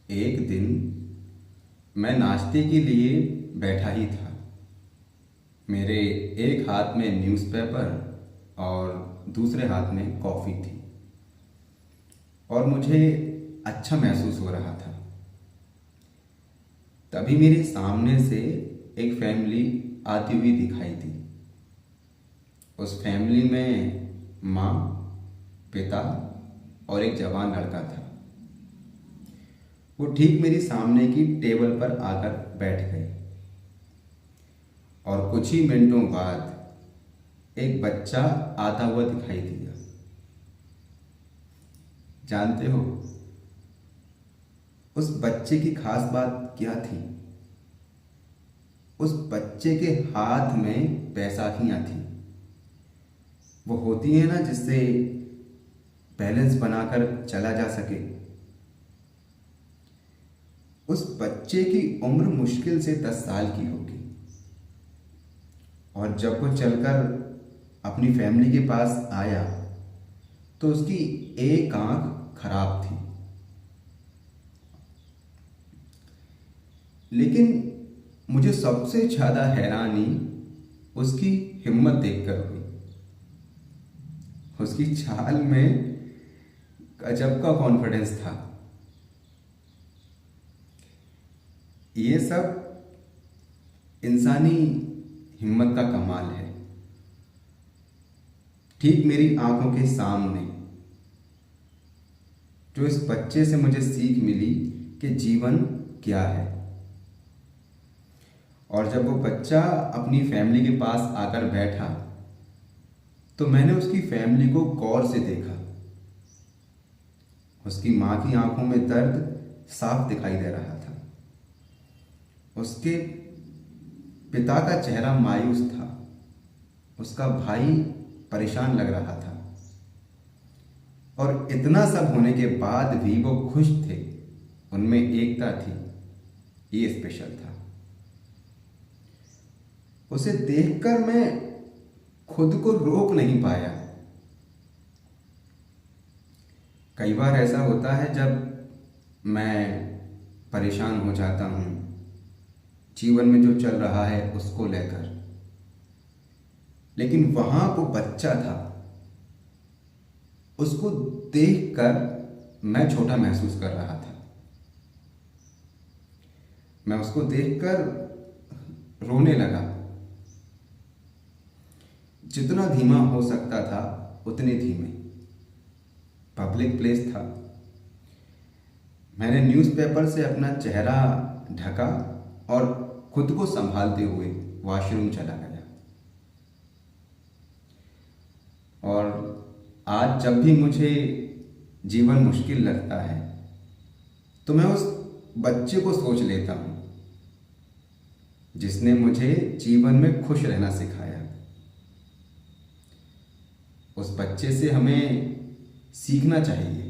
एक दिन मैं नाश्ते के लिए बैठा ही था। मेरे एक हाथ में न्यूज़पेपर और दूसरे हाथ में कॉफ़ी थी और मुझे अच्छा महसूस हो रहा था। तभी मेरे सामने से एक फैमिली आती हुई दिखाई दी। उस फैमिली में माँ, पिता और एक जवान लड़का था। वो ठीक मेरी सामने की टेबल पर आकर बैठ गए और कुछ ही मिनटों बाद एक बच्चा आता हुआ दिखाई दिया। जानते हो उस बच्चे की खास बात क्या थी? उस बच्चे के हाथ में बैसाखियां थी। वो होती है ना, जिससे बैलेंस बनाकर चला जा सके। उस बच्चे की उम्र मुश्किल से 10 साल की होगी और जब वो चलकर अपनी फैमिली के पास आया तो उसकी एक आंख खराब थी। लेकिन मुझे सबसे ज़्यादा हैरानी उसकी हिम्मत देखकर हुई। उसकी चाल में गजब का कॉन्फिडेंस था। ये सब इंसानी हिम्मत का कमाल है। ठीक मेरी आंखों के सामने जो इस बच्चे से मुझे सीख मिली कि जीवन क्या है। और जब वो बच्चा अपनी फैमिली के पास आकर बैठा तो मैंने उसकी फैमिली को गौर से देखा। उसकी माँ की आंखों में दर्द साफ दिखाई दे रहा था। उसके पिता का चेहरा मायूस था। उसका भाई परेशान लग रहा था और इतना सब होने के बाद भी वो खुश थे। उनमें एकता थी। ये स्पेशल था। उसे देखकर मैं खुद को रोक नहीं पाया। कई बार ऐसा होता है जब मैं परेशान हो जाता हूँ जीवन में जो चल रहा है उसको लेकर, लेकिन वहां वो बच्चा था। उसको देखकर मैं छोटा महसूस कर रहा था। मैं उसको देखकर रोने लगा। जितना धीमा हो सकता था उतने धीमे। पब्लिक प्लेस था। मैंने न्यूज़पेपर से अपना चेहरा ढका और खुद को संभालते हुए वॉशरूम चला गया। और आज जब भी मुझे जीवन मुश्किल लगता है तो मैं उस बच्चे को सोच लेता हूँ जिसने मुझे जीवन में खुश रहना सिखाया। उस बच्चे से हमें सीखना चाहिए